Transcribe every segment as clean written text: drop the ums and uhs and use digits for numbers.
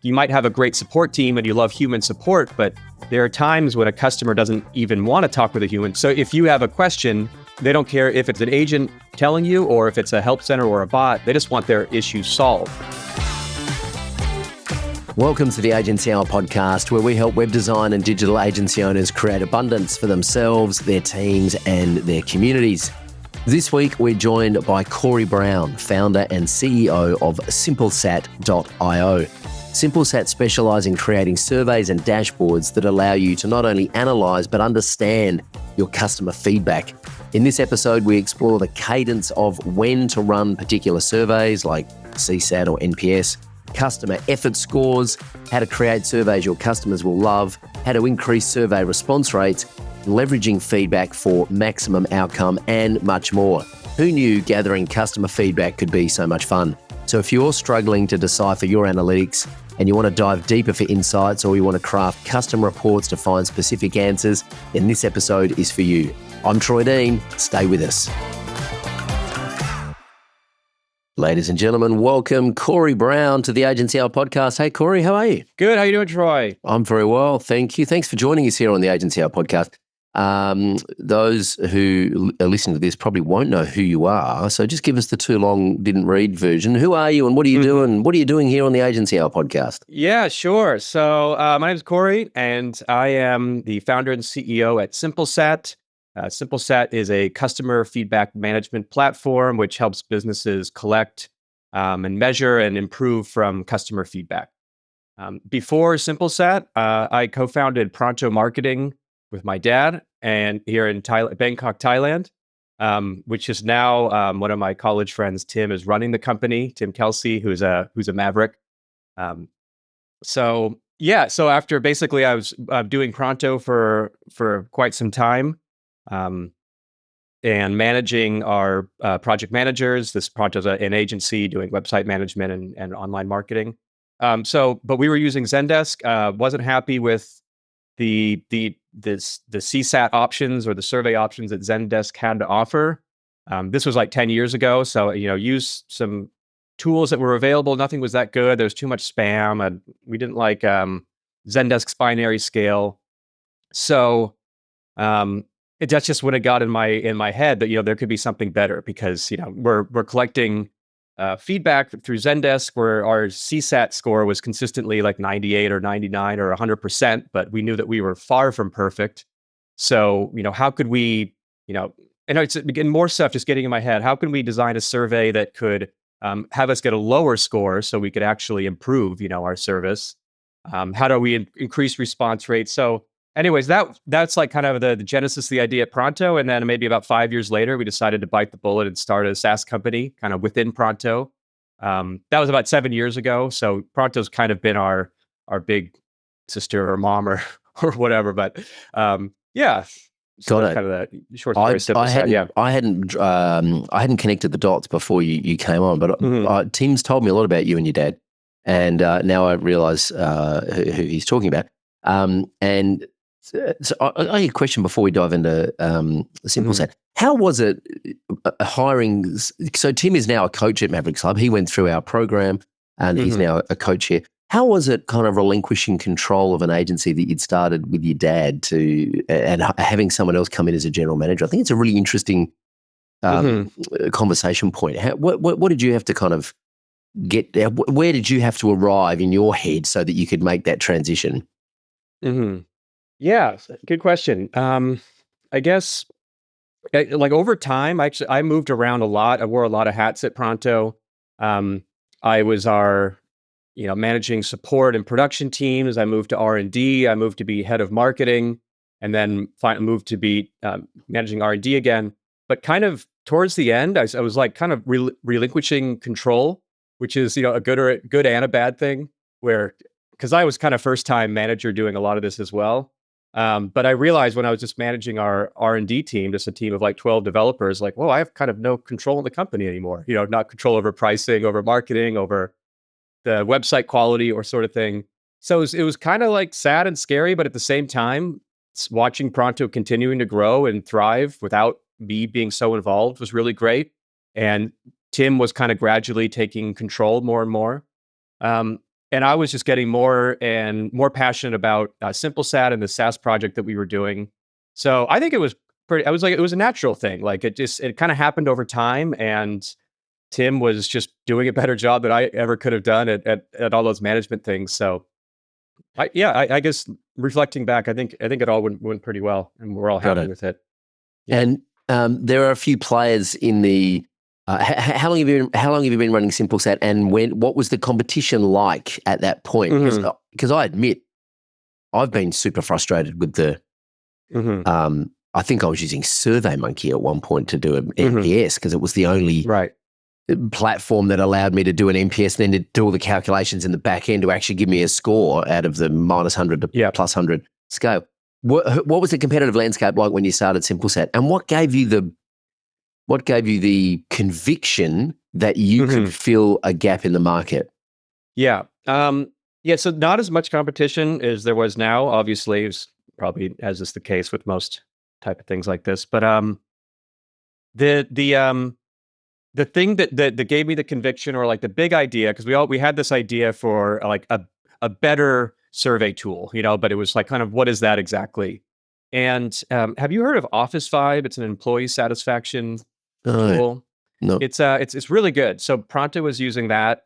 you might have a great support team and you love human support, but there are times when a customer doesn't even want to talk with a human. So if you have a question, they don't care if it's an agent telling you or if it's a help center or a bot, they just want their issue solved. Welcome to the Agency Hour podcast, where we help web design and digital agency owners create abundance for themselves, their teams, and their communities. This week, we're joined by Cory Brown, founder and CEO of Simplesat.io. Simplesat specialise in creating surveys and dashboards that allow you to not only analyse but understand your customer feedback. In this episode, we explore the cadence of when to run particular surveys like CSAT or NPS, customer effort scores, how to create surveys your customers will love, how to increase survey response rates, leveraging feedback for maximum outcome, and much more. Who knew gathering customer feedback could be so much fun? So if you're struggling to decipher your analytics and you want to dive deeper for insights, or you want to craft custom reports to find specific answers, then this episode is for you. I'm Troy Dean. Stay with us. Ladies and gentlemen, welcome Cory Brown to the Agency Hour podcast. Hey, Cory, how are you? Good. How you doing, Troy? I'm very well, thank you. Thanks for joining us here on the Agency Hour podcast. Those who are listening to this probably won't know who you are, so just give us the too long didn't read version. Who are you and what are you doing? What are you doing here on the Agency Hour podcast? Yeah, sure. So my name is Cory, and I am the founder and CEO at Simplesat. Simplesat is a customer feedback management platform which helps businesses collect and measure and improve from customer feedback. Before Simplesat, I co-founded Pronto Marketing with my dad, and here in Bangkok, Thailand, which is now one of my college friends, Tim, is running the company. Tim Kelsey, who's a Maverick. So after basically I was doing Pronto for quite some time. And managing our project managers. This Pronto's an agency doing website management and online marketing. But we were using Zendesk. Wasn't happy with the CSAT options or the survey options that Zendesk had to offer. This was like 10 years ago. So, use some tools that were available. Nothing was that good. There was too much spam, and we didn't like Zendesk's binary scale. So, that's just when it got in my head that there could be something better, because we're collecting feedback through Zendesk, where our CSAT score was consistently like 98 or 99 or 100%, but we knew that we were far from perfect. So how could we and it's again more stuff just getting in my head. How can we design a survey that could have us get a lower score so we could actually improve our service? How do we increase response rates? So anyways, that's like kind of the genesis of the idea at Pronto. And then maybe about 5 years later, we decided to bite the bullet and start a SaaS company kind of within Pronto. That was about 7 years ago. So Pronto's kind of been our big sister or mom or whatever. But yeah. So that's kind of the short story. I hadn't connected the dots before you came on, but Tim's told me a lot about you and your dad. And now I realize who he's talking about. And so I have a question before we dive into Simplesat. How was it hiring? So Tim is now a coach at Mavericks Club. He went through our program and he's now a coach here. How was it kind of relinquishing control of an agency that you'd started with your dad and having someone else come in as a general manager? I think it's a really interesting conversation point. What did you have to kind of get? Where did you have to arrive in your head so that you could make that transition? Yeah, good question. I guess like over time, I moved around a lot. I wore a lot of hats at Pronto. I was our, managing support and production teams. I moved to R&D. I moved to be head of marketing, and then moved to be managing R&D again. But kind of towards the end, I was like kind of relinquishing control, which is a good and a bad thing. Because I was kind of first time manager doing a lot of this as well. But I realized when I was just managing our R&D team, just a team of like 12 developers, like, whoa, I have kind of no control in the company anymore. Not control over pricing, over marketing, over the website quality or sort of thing. So it was kind of like sad and scary, but at the same time, watching Pronto continuing to grow and thrive without me being so involved was really great. And Tim was kind of gradually taking control more and more. And I was just getting more and more passionate about Simplesat and the SaaS project that we were doing. So I think it was pretty. I was like, it was a natural thing. Like it kind of happened over time, and Tim was just doing a better job than I ever could have done at all those management things. So I guess reflecting back, I think it all went pretty well, and we're all Got happy it. with it. Yeah. And there are a few players in the. How long have you been running Simplesat, and what was the competition like at that point? Hmm. Because I admit I've been super frustrated with the. Hmm. I think I was using SurveyMonkey at one point to do an Hmm. NPS because it was the only Right. platform that allowed me to do an NPS and then to do all the calculations in the back end to actually give me a score out of the -100 to Yeah. +100 scale. What was the competitive landscape like when you started Simplesat, and what gave you the conviction that you Hmm. could fill a gap in the market? Yeah. Yeah. So not as much competition as there was now. Obviously, it's probably as is the case with most type of things like this. But the the um the thing that gave me the conviction, or like the big idea, because we had this idea for like a better survey tool, but it was like kind of what is that exactly? And have you heard of Office Vibe? It's an employee satisfaction Oh, tool. no. It's really good. So Pronto was using that.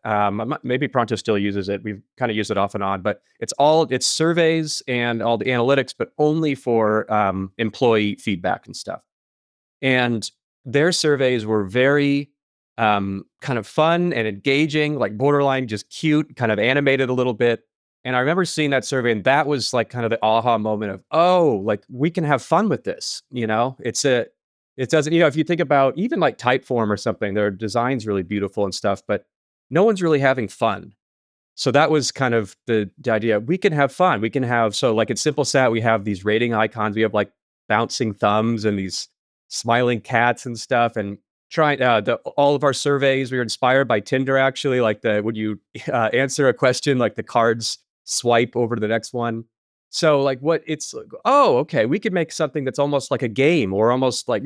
Maybe Pronto still uses it. We've kind of used it off and on, but it's surveys and all the analytics, but only for employee feedback and stuff. And their surveys were very kind of fun and engaging, like borderline just cute, kind of animated a little bit. And I remember seeing that survey, and that was like kind of the aha moment of, oh, like we can have fun with this. It doesn't, if you think about even like Typeform or something, their design's really beautiful and stuff, but no one's really having fun. So that was kind of the idea. We can have fun. We can have, so like at Simplesat, we have these rating icons. We have like bouncing thumbs and these smiling cats and stuff. And trying all of our surveys, we were inspired by Tinder actually. Like when you answer a question, like the cards swipe over to the next one. So like what it's like, oh, okay, we could make something that's almost like a game, or almost like,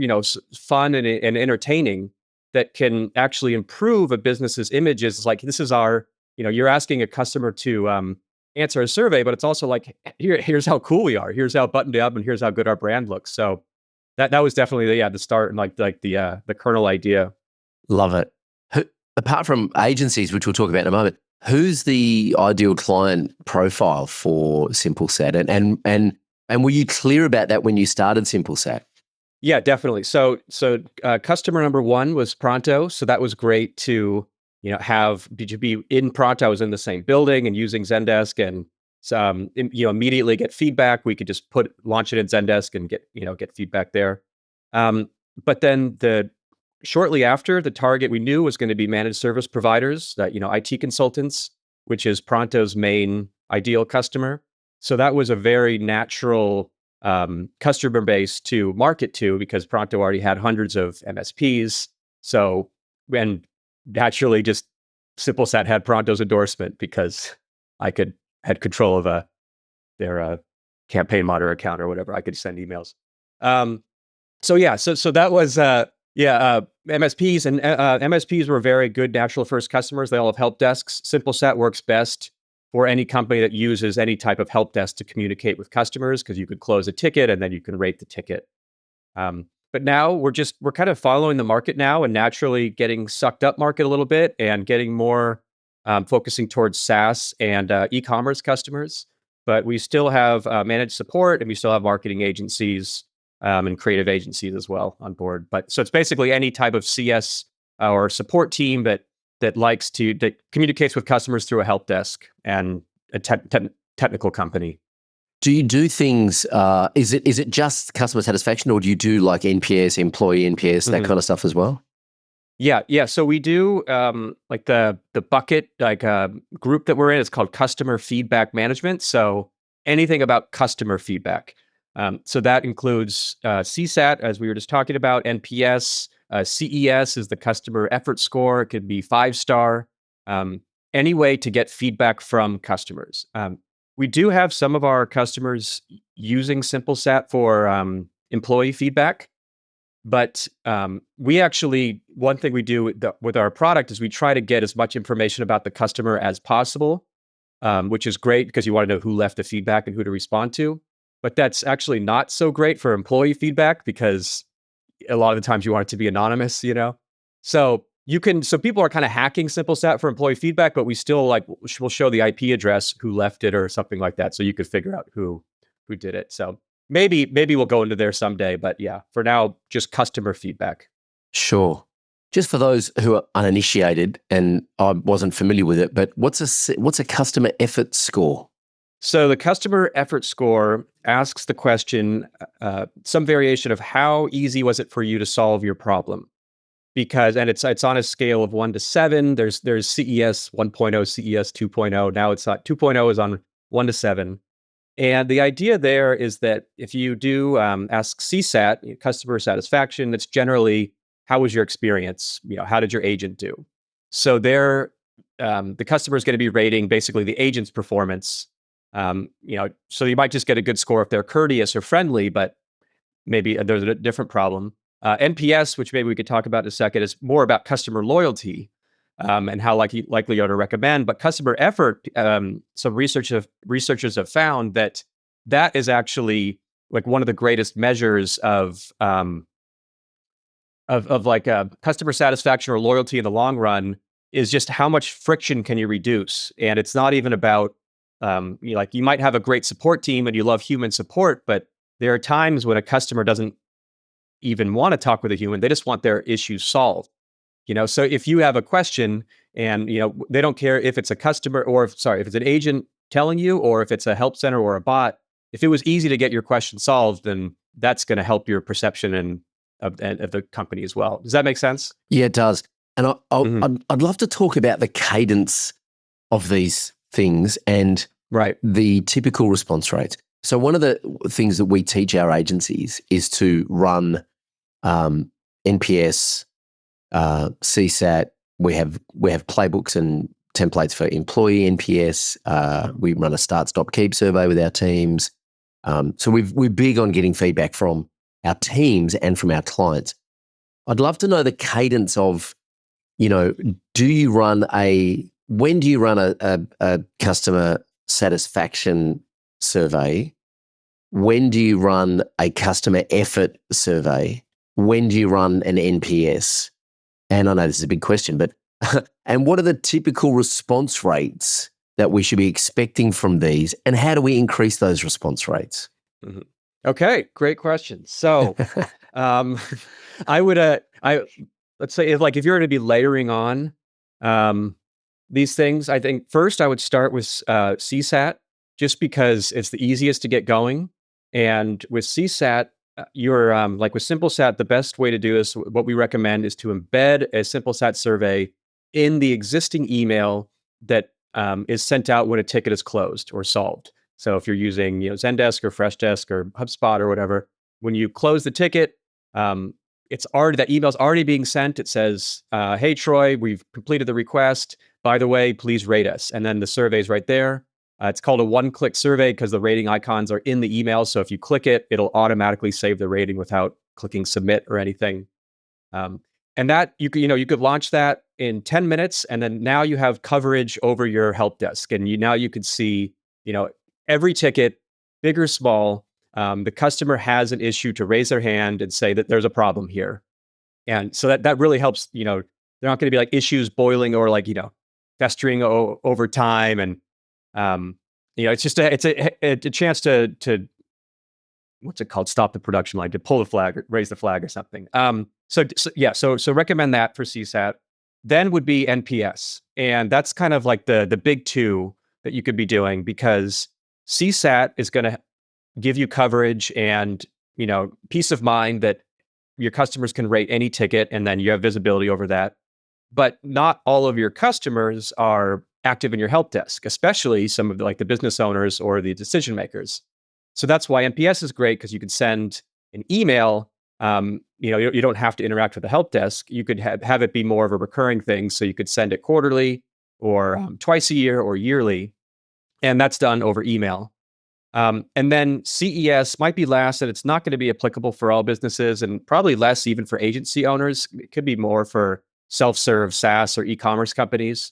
fun and entertaining, that can actually improve a business's images. It's like, this is our, you're asking a customer to answer a survey, but it's also like, here's how cool we are. Here's how buttoned up, and here's how good our brand looks. So that was definitely the start, and like the kernel idea. Love it. Apart from agencies, which we'll talk about in a moment, who's the ideal client profile for Simplesat? And were you clear about that when you started Simplesat? Yeah, definitely. So customer number one was Pronto. So that was great to have be in Pronto. I was in the same building and using Zendesk, and immediately get feedback. We could just launch it in Zendesk and get feedback there. Um, but then shortly after, the target we knew was going to be managed service providers, that IT consultants, which is Pronto's main ideal customer. So that was a very natural customer base to market to, because Pronto already had hundreds of MSPs. So, and naturally, just Simplesat had Pronto's endorsement, because I had control of their campaign monitor account or whatever. I could send emails. So yeah, so that was MSPs, and MSPs were very good natural first customers. They all have help desks. Simplesat works best for any company that uses any type of help desk to communicate with customers, because you could close a ticket and then you can rate the ticket. But now we're kind of following the market now, and naturally getting sucked up market a little bit, and getting more focusing towards SaaS and e-commerce customers. But we still have managed support, and we still have marketing agencies and creative agencies as well on board. But so it's basically any type of CS or support team that communicates with customers through a help desk and a technical company. Do you do things? Is it just customer satisfaction, or do you do like NPS, employee NPS, that Mhm. kind of stuff as well? Yeah. So we do like the bucket, like group that we're in is called customer feedback management. So anything about customer feedback. So that includes CSAT, as we were just talking about, NPS, CES is the customer effort score. It could be 5-star. Any way to get feedback from customers. We do have some of our customers using Simplesat for employee feedback. But we actually, one thing we do with our product is we try to get as much information about the customer as possible. which is great because you want to know who left the feedback and who to respond to. But that's actually not so great for employee feedback because a lot of the times you want it to be anonymous, So so people are kind of hacking Simplesat for employee feedback, but we still will show the IP address, who left it or something like that. So you could figure out who did it. So maybe we'll go into there someday, but yeah, for now, just customer feedback. Sure. Just for those who are uninitiated, and I wasn't familiar with it, but what's a customer effort score? So the customer effort score asks the question, some variation of how easy was it for you to solve your problem? And it's on a scale of 1 to 7. There's CES 1.0, CES 2.0. Now it's not 2.0 is on 1 to 7. And the idea there is that if you do ask CSAT, customer satisfaction, it's generally, how was your experience? How did your agent do? So the customer is going to be rating basically the agent's performance. So you might just get a good score if they're courteous or friendly, but maybe there's a different problem. NPS, which maybe we could talk about in a second, is more about customer loyalty and how likely you are to recommend. But customer effort, some researchers have found that is actually like one of the greatest measures of customer satisfaction or loyalty in the long run, is just how much friction can you reduce. And it's not even about you might have a great support team and you love human support, but there are times when a customer doesn't even want to talk with a human. They just want their issues solved. So if you have a question and, they don't care if it's a customer if it's an agent telling you, or if it's a help center or a bot, if it was easy to get your question solved, then that's going to help your perception of the company as well. Does that make sense? Yeah, it does. And Mhm. I'd love to talk about the cadence of these things and Right. the typical response rates. So one of the things that we teach our agencies is to run NPS, CSAT. We have playbooks and templates for employee NPS. We run a start, stop, keep survey with our teams. So we're big on getting feedback from our teams and from our clients. I'd love to know the cadence of, when do you run a customer satisfaction survey? When do you run a customer effort survey? When do you run an NPS? And I know this is a big question, but and what are the typical response rates that we should be expecting from these? And how do we increase those response rates? Mhm. Okay, great question. So, um, I would, let's say if you're going to be layering on um, these things, I think first I would start with CSAT, just because it's the easiest to get going. And with CSAT, you're like with Simplesat, the best way to do this, what we recommend, is to embed a Simplesat survey in the existing email that is sent out when a ticket is closed or solved. So if you're using Zendesk or Freshdesk or HubSpot or whatever, when you close the ticket, that email's already being sent. It says, "Hey Troy, we've completed the request. By the way, please rate us." And then the survey's right there. It's called a one-click survey because the rating icons are in the email. So if you click it, it'll automatically save the rating without clicking submit or anything. Um, and that you could launch that in 10 minutes, and then now you have coverage over your help desk, and now you could see every ticket, big or small. The customer has an issue to raise their hand and say that there's a problem here, and so that really helps. They're not going to be like issues boiling or festering over time, and it's just a chance to what's it called? Stop the production line, to pull the flag, or raise the flag, or something. So recommend that for CSAT. Then would be NPS, and that's kind of like the big two that you could be doing, because CSAT is going to give you coverage and peace of mind that your customers can rate any ticket, and then you have visibility over that. But not all of your customers are active in your help desk, especially some of the business owners or the decision makers. So that's why NPS is great, because you can send an email. You don't have to interact with the help desk. You could have it be more of a recurring thing. So you could send it quarterly, or twice a year, or yearly, and that's done over email. And then CES might be last, and it's not going to be applicable for all businesses, and probably less even for agency owners. It could be more for self-serve SaaS or e-commerce companies.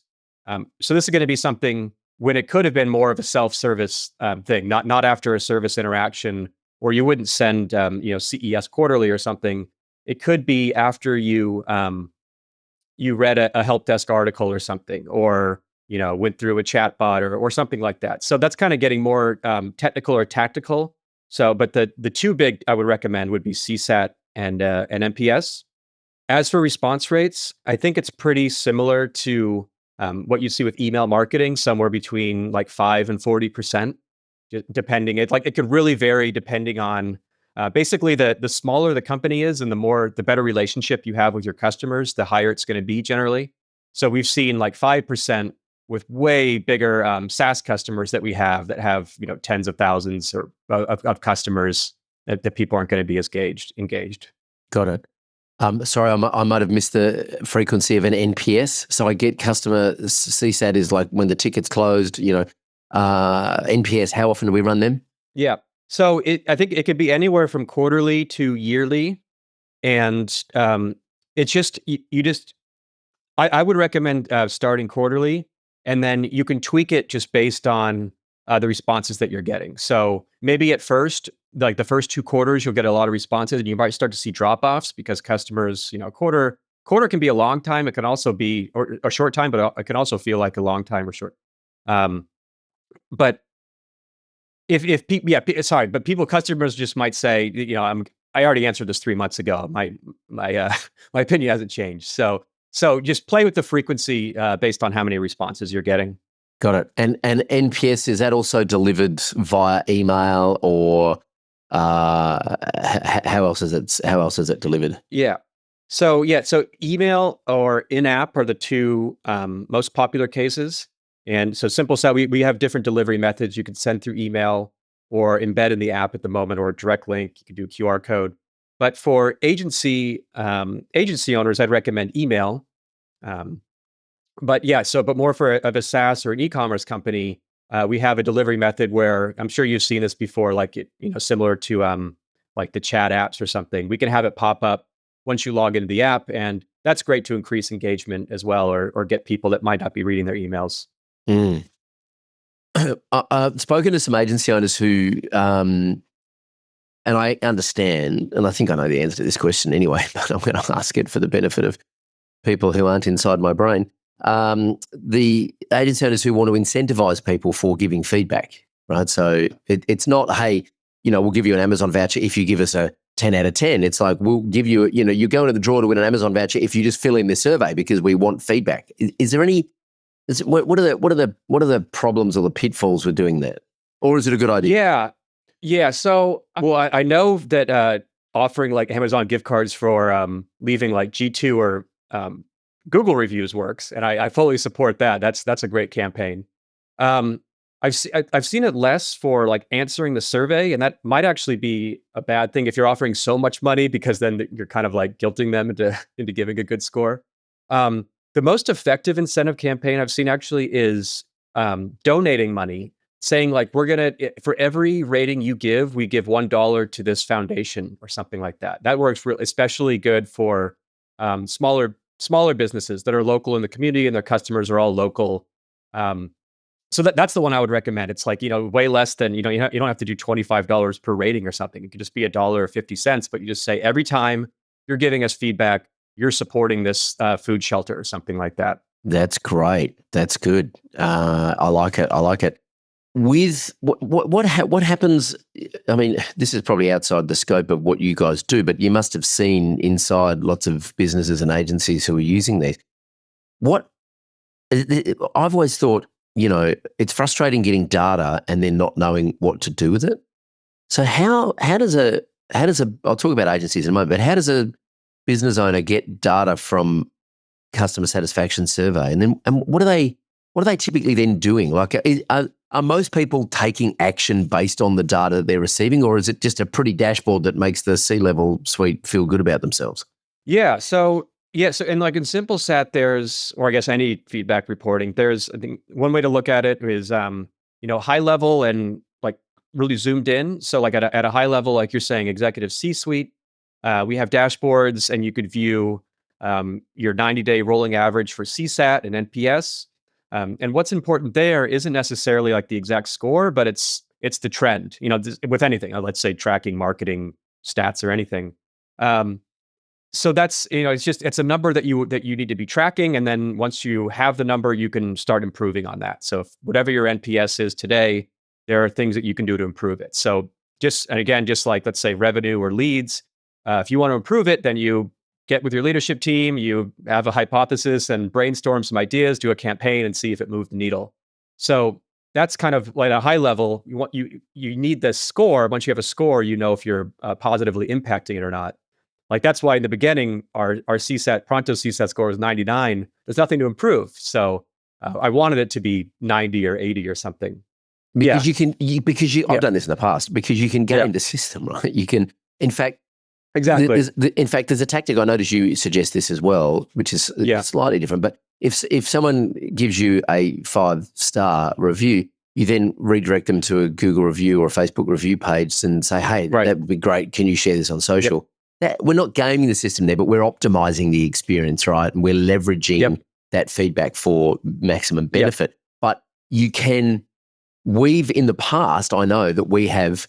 So this is going to be something when it could have been more of a self-service thing, not after a service interaction, or you wouldn't send CES quarterly or something. It could be after you read a help desk article or something, or went through a chat bot or something like that. So that's kind of getting more technical or tactical. So, but the two big I would recommend would be CSAT and NPS. As for response rates, I think it's pretty similar to what you see with email marketing, somewhere between like 5 and 40%, depending. It could really vary depending on basically the smaller the company is, and the better relationship you have with your customers, the higher it's going to be generally. So we've seen like 5% with way bigger SaaS customers that have tens of thousands of customers that people aren't going to be as engaged. Got it. Sorry, I might have missed the frequency of an NPS. So I get customer CSAT is like when the ticket's closed, NPS, how often do we run them? Yeah. So I think it could be anywhere from quarterly to yearly. And it's just, I would recommend starting quarterly, and then you can tweak it just based on the responses that you're getting. So maybe at first, like the first 2 quarters, you'll get a lot of responses, and you might start to see drop-offs because customers, quarter can be a long time. It can also be or a short time, but it can also feel like a long time or short. But if people, sorry, but customers just might say, I already answered this 3 months ago. My my opinion hasn't changed. So just play with the frequency based on how many responses you're getting. Got it. And NPS, is that also delivered via email, or how else is it delivered? Yeah. So email or in-app are the two most popular cases. And so Simplesat, we have different delivery methods. You can send through email or embed in the app at the moment, or a direct link. You can do a QR code. But for agency owners, I'd recommend email. But more for a SaaS or an e-commerce company, we have a delivery method where I'm sure you've seen this before, like similar to like the chat apps or something. We can have it pop up once you log into the app, and that's great to increase engagement as well, or get people that might not be reading their emails. Mm. I've spoken to some agency owners who, and I understand, and I think I know the answer to this question anyway, but I'm going to ask it for the benefit of people who aren't inside my brain. The agency owners who want to incentivize people for giving feedback, right? So it's not, hey, we'll give you an Amazon voucher if you give us a 10 out of 10. It's like, we'll give you, you go into the draw to win an Amazon voucher if you just fill in this survey because we want feedback. Is there any? What are the problems or the pitfalls with doing that, or is it a good idea? Yeah. So, well, I know that offering like Amazon gift cards for leaving like G2 or Google reviews works, and I fully support that. That's a great campaign. I've seen it less for like answering the survey, and that might actually be a bad thing if you're offering so much money, because then you're kind of like guilting them into giving a good score. The most effective incentive campaign I've seen actually is donating money, saying like, for every rating you give, we give $1 to this foundation or something like that. That works especially good for smaller businesses that are local in the community and their customers are all local. So that's the one I would recommend. It's like, way less than, you don't have to do $25 per rating or something. It could just be $1.50, but you just say, every time you're giving us feedback, you're supporting this food shelter or something like that. That's great. That's good. I like it. With what happens? I mean, this is probably outside the scope of what you guys do, but you must have seen inside lots of businesses and agencies who are using these. I've always thought, it's frustrating getting data and then not knowing what to do with it. So how does I'll talk about agencies in a moment, but how does a business owner get data from customer satisfaction survey, and what are they typically then doing? Like, are most people taking action based on the data that they're receiving, or is it just a pretty dashboard that makes the C-level suite feel good about themselves? So and like in Simplesat, or I guess any feedback reporting, I think one way to look at it is high level and like really zoomed in. So like at a high level, like you're saying, executive C-suite, we have dashboards, and you could view your 90-day rolling average for CSAT and NPS. And what's important there isn't necessarily like the exact score, but it's the trend. With anything, let's say tracking marketing stats or anything. So that's it's a number that you need to be tracking, and then once you have the number, you can start improving on that. So if whatever your NPS is today, there are things that you can do to improve it. So just like let's say revenue or leads, if you want to improve it, then you get with your leadership team, you have a hypothesis and brainstorm some ideas, do a campaign, and see if it moved the needle. So that's kind of like a high level. You need the score. Once you have a score, you know if you're positively impacting it or not. Like that's why in the beginning, our CSAT Pronto CSAT score was 99. There's nothing to improve. So I wanted it to be 90 or 80 or something. Because Yeah. I've done this in the past, because you can game Yeah. the system, right? You can, in fact, Exactly. there's a tactic. I notice you suggest this as well, which is slightly different. But if someone gives you a 5-star review, you then redirect them to a Google review or a Facebook review page and say, "Hey, Right. that would be great. Can you share this on social?" We're not gaming the system there, but we're optimizing the experience, right? And we're leveraging that feedback for maximum benefit. But you can we've in the past, I know that we have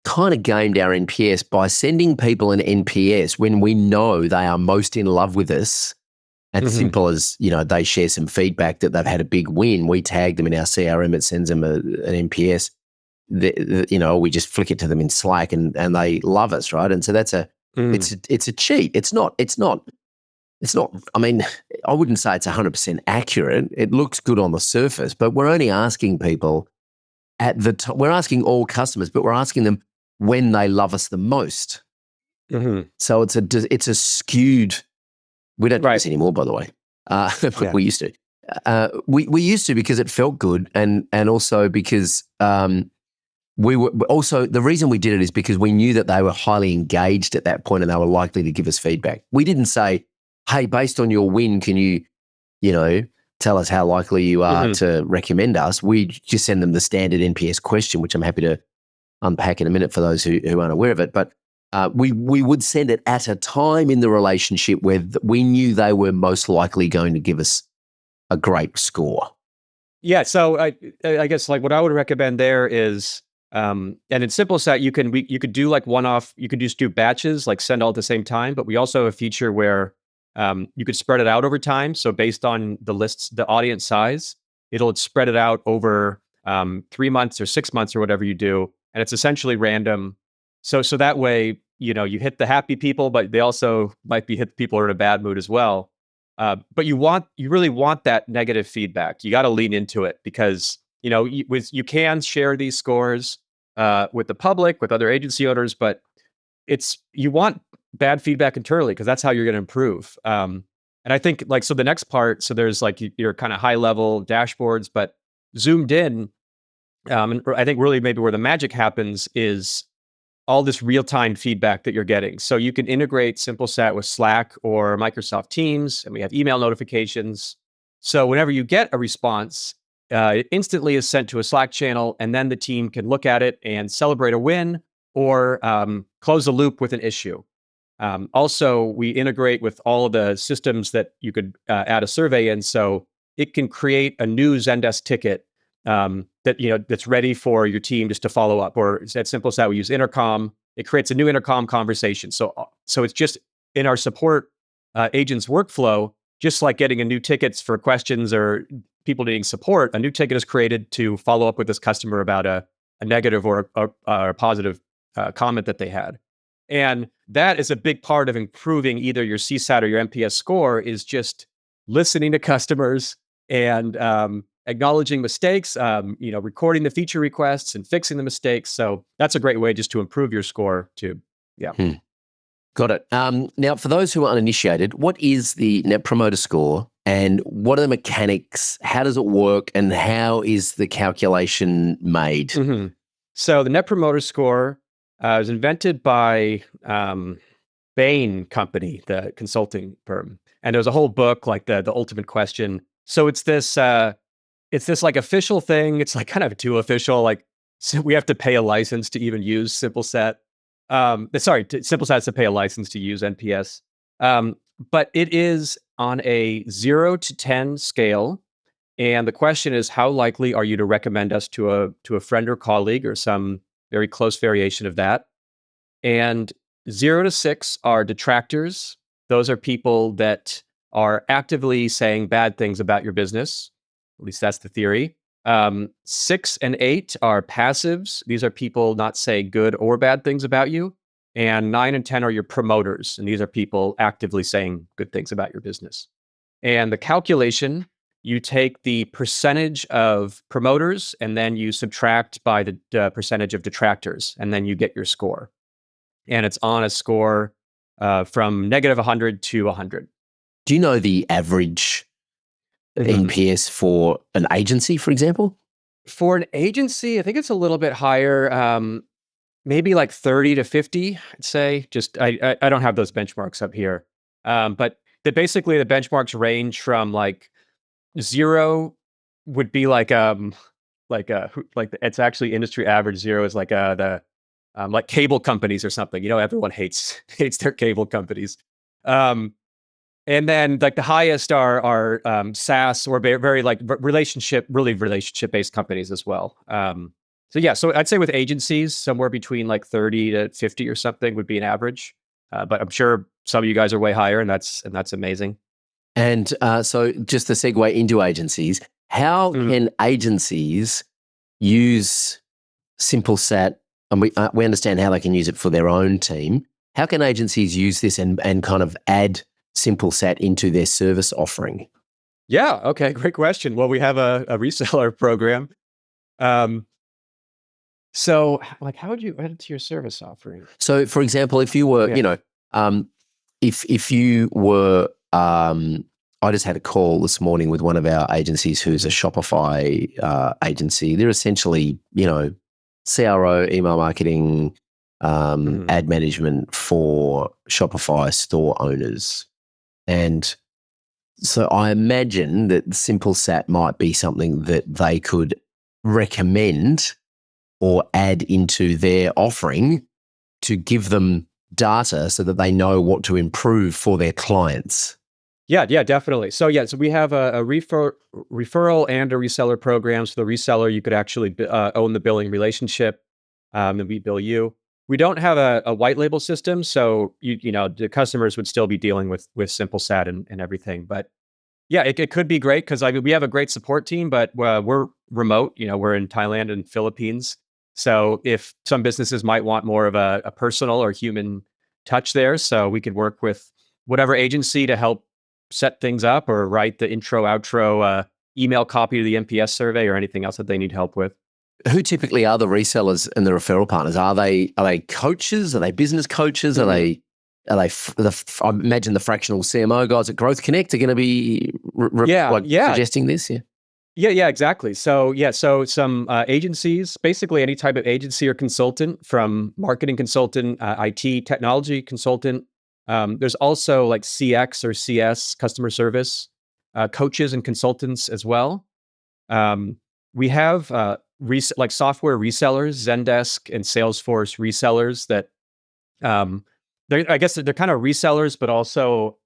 kind of gamed our NPS by sending people an NPS when we know they are most in love with us. As simple as, they share some feedback that they've had a big win. We tag them in our CRM. It sends them an NPS. We just flick it to them in Slack and they love us, right? And so that's it's a cheat. It's not, I mean, I wouldn't say it's 100% accurate. It looks good on the surface, but we're only asking people we're asking all customers, but we're asking them when they love us the most. So it's a skewed. We don't do this anymore, by the way. We used to. We used to because it felt good, and also because we were also the reason we did it is because we knew that they were highly engaged at that point and they were likely to give us feedback. We didn't say, "Hey, based on your win, can you tell us how likely you are to recommend us?" We just send them the standard NPS question, which I'm happy to unpack in a minute for those who aren't aware of it. But we would send it at a time in the relationship where we knew they were most likely going to give us a great score. Yeah. So I guess like what I would recommend there is, and in Simplesat, you could do like one-off, you could just do batches, like send all at the same time. But we also have a feature where you could spread it out over time. So based on the audience size, it'll spread it out over 3 months or 6 months or whatever you do. And it's essentially random. So that way, you hit the happy people, but they also might be hit the people who are in a bad mood as well. But you really want that negative feedback. You got to lean into it because, you can share these scores with the public, with other agency owners, but you want bad feedback internally because that's how you're going to improve. And I think so the next part, so there's like your kind of high level dashboards, but zoomed in, and I think really maybe where the magic happens is all this real-time feedback that you're getting. So you can integrate Simplesat with Slack or Microsoft Teams, and we have email notifications. So whenever you get a response, it instantly is sent to a Slack channel, and then the team can look at it and celebrate a win or close the loop with an issue. Also, we integrate with all of the systems that you could add a survey in, so it can create a new Zendesk ticket that's ready for your team just to follow up. Or at Simplesat, we use Intercom. It creates a new Intercom conversation. So it's just in our support agents workflow, just like getting a new tickets for questions or people needing support. A new ticket is created to follow up with this customer about a negative or a positive comment that they had. And that is a big part of improving either your CSAT or your NPS score is just listening to customers and acknowledging mistakes, recording the feature requests and fixing the mistakes. So that's a great way just to improve your score too. Yeah. Got it. Now, for those who are uninitiated, what is the Net Promoter Score and what are the mechanics? How does it work and how is the calculation made? So the Net Promoter Score was invented by Bain Company, the consulting firm. And there's a whole book, like the ultimate question. So it's this like official thing. It's like kind of too official. Like, so we have to pay a license to even use Simplesat. Simplesat has to pay a license to use NPS. But it is on a 0 to 10 scale. And the question is, how likely are you to recommend us to a friend or colleague or some very close variation of that? And 0 to 6 are detractors. Those are people that are actively saying bad things about your business. At least that's the theory. 6 and 8 are passives. These are people not saying good or bad things about you. And 9 and 10 are your promoters. And these are people actively saying good things about your business. And the calculation, you take the percentage of promoters and then you subtract by the percentage of detractors, and then you get your score. And it's on a score from -100 to 100. Do you know the average Mhm. NPS for an agency, for example? For an agency, I think it's a little bit higher, maybe like 30 to 50, I'd say. Just I don't have those benchmarks up here. But basically the benchmarks range from like 0 would be it's actually industry average. 0 is like the like cable companies or something. Everyone hates hates their cable companies. Um, and then like the highest are SaaS or very like relationship based companies as well. So yeah, so I'd say with agencies, somewhere between like 30 to 50 or something would be an average. But I'm sure some of you guys are way higher, and that's amazing. And so, just to segue into agencies, how Mm, can agencies use SimpleSat? And we understand how they can use it for their own team. How can agencies use this and kind of add SimpleSat into their service offering? yeah. Okay. Great question. Well, we have a reseller program. Um, so, like, how would you add it to your service offering? So, for example, if you were, Yeah. if you were, I just had a call this morning with one of our agencies who's a Shopify agency. They're essentially, CRO, email marketing, Mhm. ad management for Shopify store owners. And so I imagine that SimpleSat might be something that they could recommend or add into their offering to give them data so that they know what to improve for their clients. Yeah, yeah, definitely. So we have a referral and a reseller program. So the reseller, you could actually own the billing relationship, and we bill you. We don't have a white label system, so the customers would still be dealing with SimpleSat and everything. But yeah, it could be great because we have a great support team, but we're remote. We're in Thailand and Philippines. So if some businesses might want more of a personal or human touch there, so we could work with whatever agency to help set things up or write the intro, outro, email copy to the NPS survey or anything else that they need help with. Who typically are the resellers and the referral partners? Are they coaches? Are they business coaches? Are Mhm. they I imagine the fractional CMO guys at Growth Connect are going to be Yeah, like yeah, suggesting this. Yeah. yeah, exactly. So some agencies, basically any type of agency or consultant, from marketing consultant, IT technology consultant. There's also like CX or CS, customer service, coaches and consultants as well. Um, we have like software resellers, Zendesk and Salesforce resellers that um, I guess they're kind of resellers, but also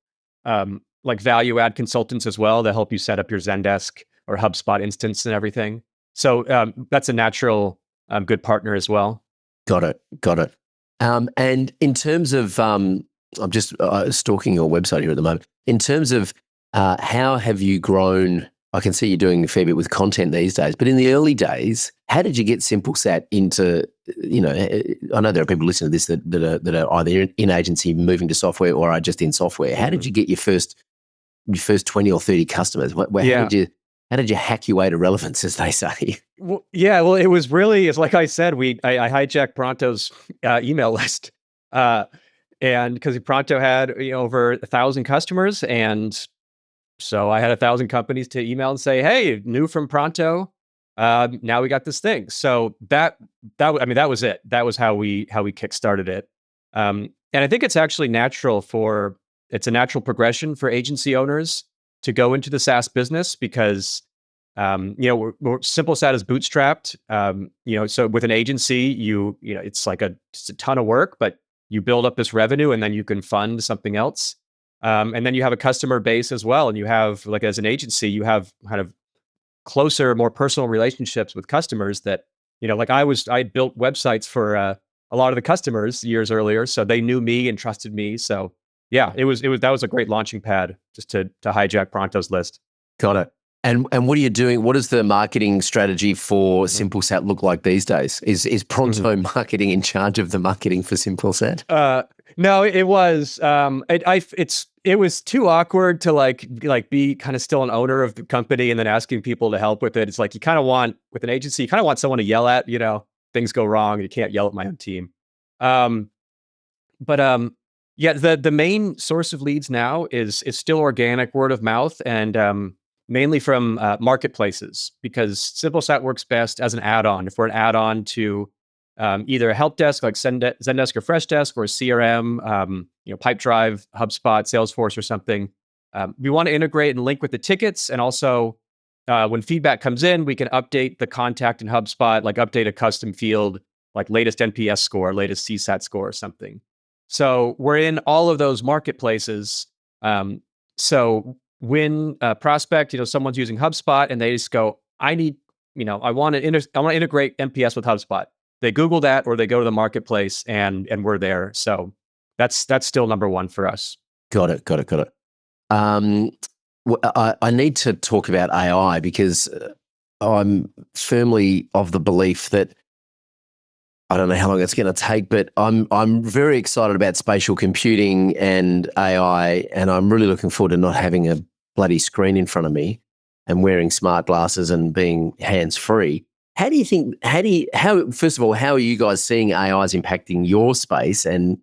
like value add consultants as well that help you set up your Zendesk or HubSpot instance and everything. So that's a natural good partner as well. Got it. Got it. And in terms of, I'm just stalking your website here at the moment. In terms of how have you grown? I can see you're doing a fair bit with content these days, but in the early days, how did you get SimpleSat into? I know there are people listening to this that are either in agency moving to software or are just in software. How did Mhm. you get your first 20 or 30 customers? How Yeah. did you hack your way to relevance, as they say? Well, yeah. Well, it's like I said, I hijacked Pronto's email list. Uh, and because Pronto had over 1,000 customers, and so I had 1,000 companies to email and say, "Hey, new from Pronto. Now we got this thing." So I mean, that was it. That was how we kickstarted it. And I think it's a natural progression for agency owners to go into the SaaS business because SimpleSat is bootstrapped. So with an agency, it's like just a ton of work, but you build up this revenue and then you can fund something else. And then you have a customer base as well. And you have, like, as an agency, you have kind of closer, more personal relationships with customers that, like I built websites for a lot of the customers years earlier, so they knew me and trusted me. So yeah, that was a great launching pad just to hijack Pronto's list. Got it. And what are you doing? What does the marketing strategy for Simplesat look like these days? Is Pronto Marketing in charge of the marketing for Simplesat? No, it was. It was too awkward to like be kind of still an owner of the company and then asking people to help with it. It's like you kind of want with an agency, you kind of want someone to yell at. Things go wrong. You can't yell at my own team. But yeah, the main source of leads now is still organic word of mouth and mainly from marketplaces, because Simplesat works best as an add-on. If we're an add-on to either a help desk like Zendesk or Freshdesk, or a CRM, Pipedrive, HubSpot, Salesforce, or something, we want to integrate and link with the tickets. And also, when feedback comes in, we can update the contact in HubSpot, like update a custom field, like latest NPS score, latest CSAT score, or something. So we're in all of those marketplaces. So when a prospect, someone's using HubSpot and they just go, I want to integrate NPS with HubSpot. They Google that, or they go to the marketplace and we're there. So that's still number one for us. Got it. I need to talk about AI because I'm firmly of the belief that I don't know how long it's going to take, but I'm very excited about spatial computing and AI, and I'm really looking forward to not having a bloody screen in front of me and wearing smart glasses and being hands-free. First of all, how are you guys seeing AIs impacting your space, and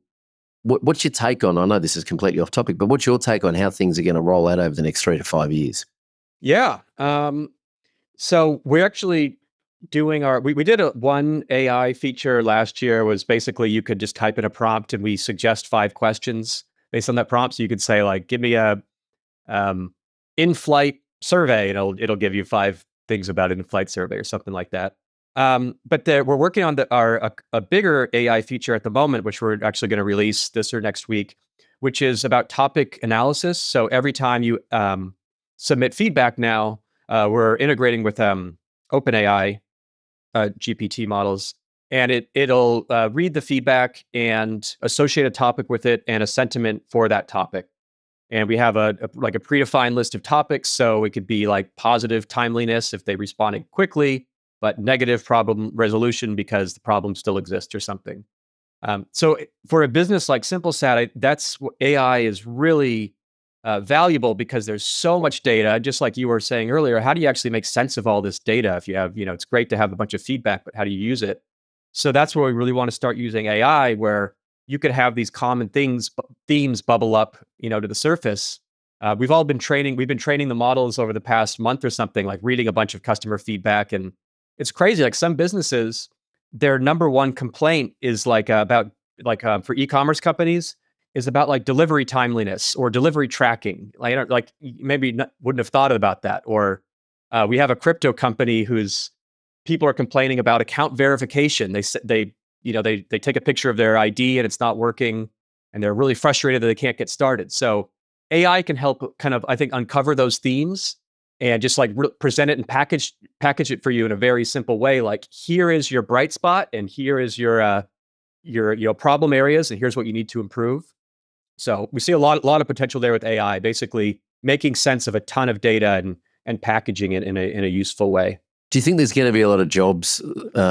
what's your take on, I know this is completely off topic, but what's your take on how things are going to roll out over the next 3 to 5 years? Yeah. So we're actually doing we did one AI feature last year. Was basically you could just type in a prompt and we suggest 5 questions based on that prompt. So you could say like, give me a in-flight survey, and it'll give you 5 things about an in-flight survey or something like that. But we're working on a bigger AI feature at the moment, which we're actually going to release this or next week, which is about topic analysis. So every time you submit feedback now, we're integrating with OpenAI GPT models, and it'll read the feedback and associate a topic with it and a sentiment for that topic. And we have a predefined list of topics. So it could be like positive timeliness if they responded quickly, but negative problem resolution because the problem still exists or something. So for a business like Simplesat, that's what AI is really valuable, because there's so much data. Just like you were saying earlier, how do you actually make sense of all this data? If you have, it's great to have a bunch of feedback, but how do you use it? So that's where we really want to start using AI, where you could have these common themes bubble up, to the surface. We've been training the models over the past month or something, like reading a bunch of customer feedback. And it's crazy. Like some businesses, their number one complaint is for e-commerce companies, is about like delivery timeliness or delivery tracking. Like maybe wouldn't have thought about that. Or we have a crypto company whose people are complaining about account verification. They take a picture of their ID and it's not working, and they're really frustrated that they can't get started. So AI can help kind of, I think, uncover those themes and just like present it and package it for you in a very simple way. Like, here is your bright spot, and here is your problem areas, and here's what you need to improve. So we see a lot of potential there with AI, basically making sense of a ton of data and packaging it in a useful way. Do you think there's going to be a lot of jobs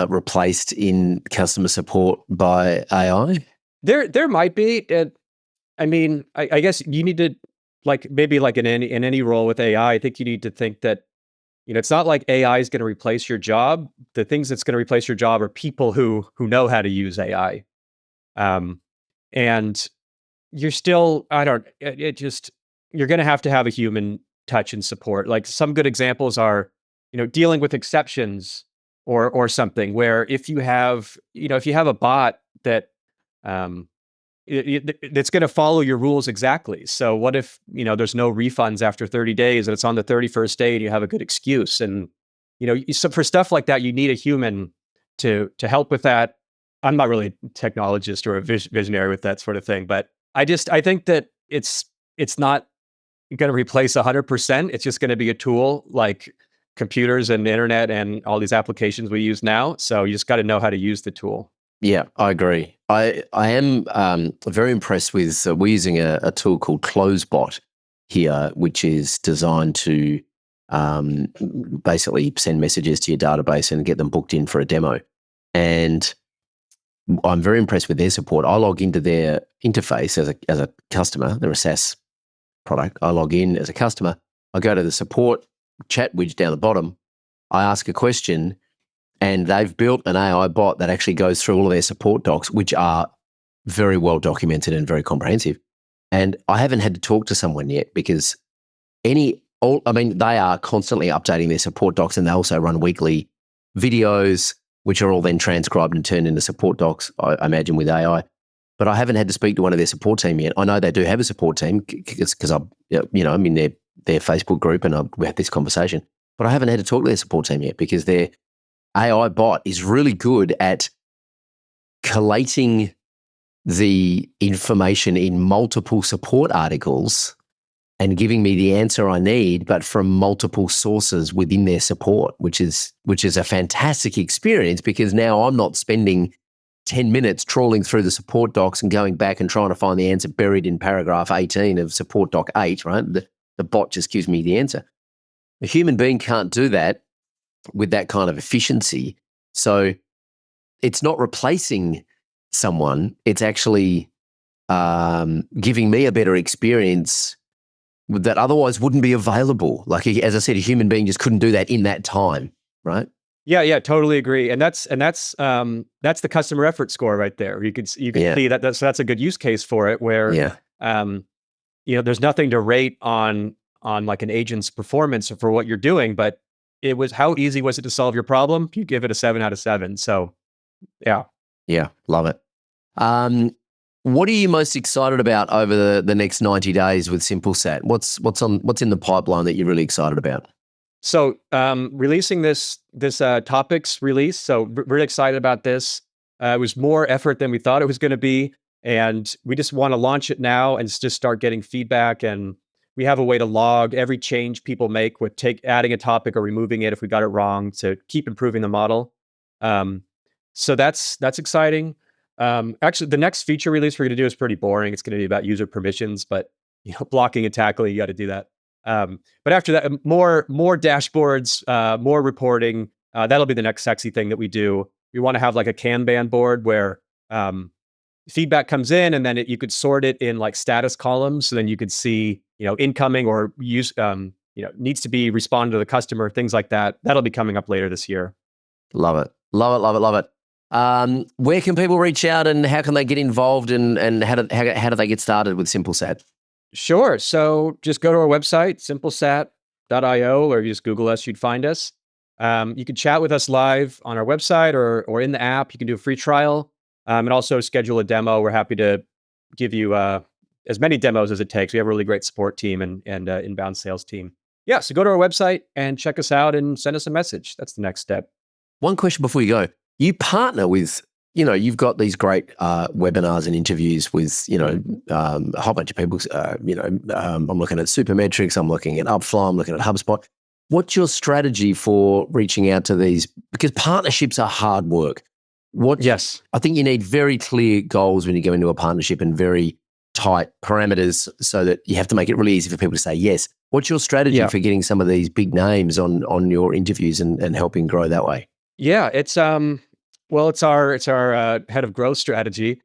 replaced in customer support by AI? There might be. I mean, I guess you need to, like, maybe like in any role with AI, I think you need to think that, it's not like AI is going to replace your job. The things that's going to replace your job are people who know how to use AI. And you're still, you're going to have a human touch and support. Like some good examples are, dealing with exceptions or something, where if you have a bot that, it's going to follow your rules exactly. So what if, there's no refunds after 30 days and it's on the 31st day and you have a good excuse? And, so for stuff like that, you need a human to help with that. I'm not really a technologist or a visionary with that sort of thing, but I think that it's not going to replace 100%. It's just going to be a tool. Like computers and the internet and all these applications we use now. So you just got to know how to use the tool. Yeah, I agree. I am very impressed with, we're using a tool called CloseBot here, which is designed to basically send messages to your database and get them booked in for a demo. And I'm very impressed with their support. I log into their interface as a customer. They're a SaaS product. I log in as a customer. I go to the support chat widget down the bottom. I ask a question, and they've built an AI bot that actually goes through all of their support docs, which are very well documented and very comprehensive. And I haven't had to talk to someone yet because they are constantly updating their support docs, and they also run weekly videos, which are all then transcribed and turned into support docs, I imagine, with AI. But I haven't had to speak to one of their support team yet. I know they do have a support team because I'm in their Facebook group and we had this conversation. But I haven't had to talk to their support team yet because their AI bot is really good at collating the information in multiple support articles and giving me the answer I need, but from multiple sources within their support, which is a fantastic experience because now I'm not spending 10 minutes trawling through the support docs and going back and trying to find the answer buried in paragraph 18 of support doc 8, right? The bot just gives me the answer. A human being can't do that with that kind of efficiency. So it's not replacing someone. It's actually giving me a better experience that otherwise wouldn't be available. Like, as I said, a human being just couldn't do that in that time, right? Yeah, totally agree. And that's the customer effort score right there. You could see that that's a good use case for it where there's nothing to rate on like an agent's performance for what you're doing, but it was how easy was it to solve your problem? You give it a 7 out of 7. So yeah. Yeah, love it. What are you most excited about over the next 90 days with Simplesat? What's in the pipeline that you're really excited about? So releasing this topics release. So really excited about this. It was more effort than we thought it was going to be. And we just want to launch it now and just start getting feedback. And we have a way to log every change people make with adding a topic or removing it if we got it wrong to keep improving the model. So that's exciting. Actually, the next feature release we're going to do is pretty boring. It's going to be about user permissions, but blocking and tackling, you got to do that. But after that, more dashboards, more reporting. That'll be the next sexy thing that we do. We want to have like a Kanban board where feedback comes in, and then you could sort it in like status columns. So then you could see, incoming or use, needs to be responded to the customer, things like that. That'll be coming up later this year. Love it. Love it. Love it. Love it. Where can people reach out and how can they get involved and how do they get started with Simplesat? Sure. So just go to our website, simplesat.io, or you just Google us, you'd find us. You can chat with us live on our website or in the app. You can do a free trial and also schedule a demo. We're happy to give you as many demos as it takes. We have a really great support team and inbound sales team. Yeah. So go to our website and check us out and send us a message. That's the next step. One question before you go. You partner with, you've got these great webinars and interviews with, a whole bunch of people. I'm looking at Supermetrics, I'm looking at Upflow, I'm looking at HubSpot. What's your strategy for reaching out to these? Because partnerships are hard work. Yes. I think you need very clear goals when you go into a partnership and very tight parameters so that you have to make it really easy for people to say yes. What's your strategy for getting some of these big names on your interviews and helping grow that way? Yeah, it's our head of growth strategy.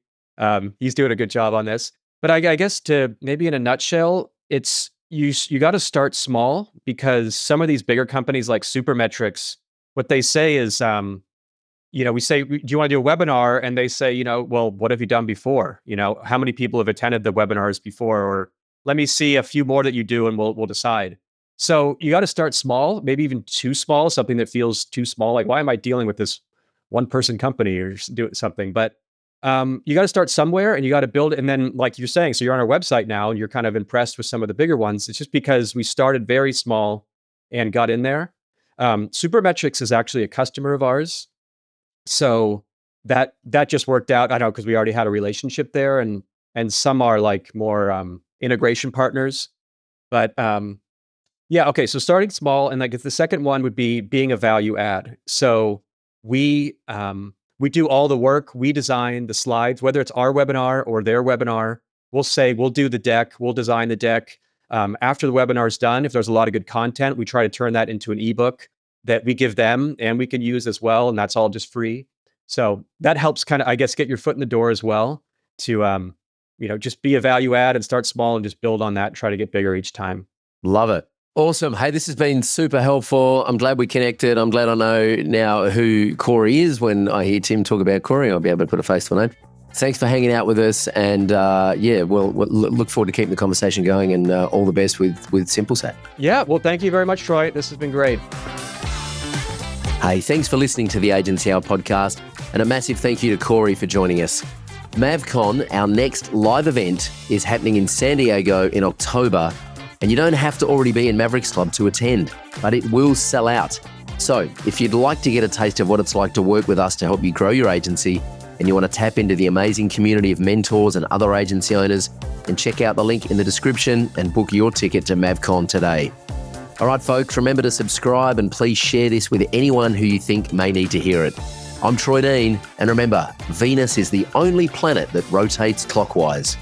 He's doing a good job on this. But I guess to maybe in a nutshell, it's you got to start small because some of these bigger companies like Supermetrics, what they say is, we say, do you want to do a webinar? And they say, well, what have you done before? How many people have attended the webinars before? Or let me see a few more that you do and we'll decide. So you got to start small, maybe even too small, something that feels too small. Like, why am I dealing with this one person company or do something? But you got to start somewhere and you got to build it. And then like you're saying, so you're on our website now and you're kind of impressed with some of the bigger ones. It's just because we started very small and got in there. Supermetrics is actually a customer of ours. So that just worked out. I know, because we already had a relationship there and some are like more integration partners. But Yeah. Okay. So starting small, and like the second one would be being a value add. So we do all the work. We design the slides, whether it's our webinar or their webinar. We'll say we'll do the deck. We'll design the deck. After the webinar is done, if there's a lot of good content, we try to turn that into an ebook that we give them and we can use as well, and that's all just free. So that helps kind of, I guess, get your foot in the door as well to just be a value add and start small and just build on that and try to get bigger each time. Love it. Awesome. Hey, this has been super helpful. I'm glad we connected. I'm glad I know now who Cory is. When I hear Tim talk about Cory, I'll be able to put a face to a name. Thanks for hanging out with us. And we'll look forward to keeping the conversation going, and all the best with Simplesat. Yeah. Well, thank you very much, Troy. This has been great. Hey, thanks for listening to the Agency Hour podcast. And a massive thank you to Cory for joining us. MavCon, our next live event, is happening in San Diego in October. And you don't have to already be in Mavericks Club to attend, but it will sell out. So if you'd like to get a taste of what it's like to work with us to help you grow your agency, and you want to tap into the amazing community of mentors and other agency owners, then check out the link in the description and book your ticket to MavCon today. All right, folks, remember to subscribe and please share this with anyone who you think may need to hear it. I'm Troy Dean, and remember, Venus is the only planet that rotates clockwise.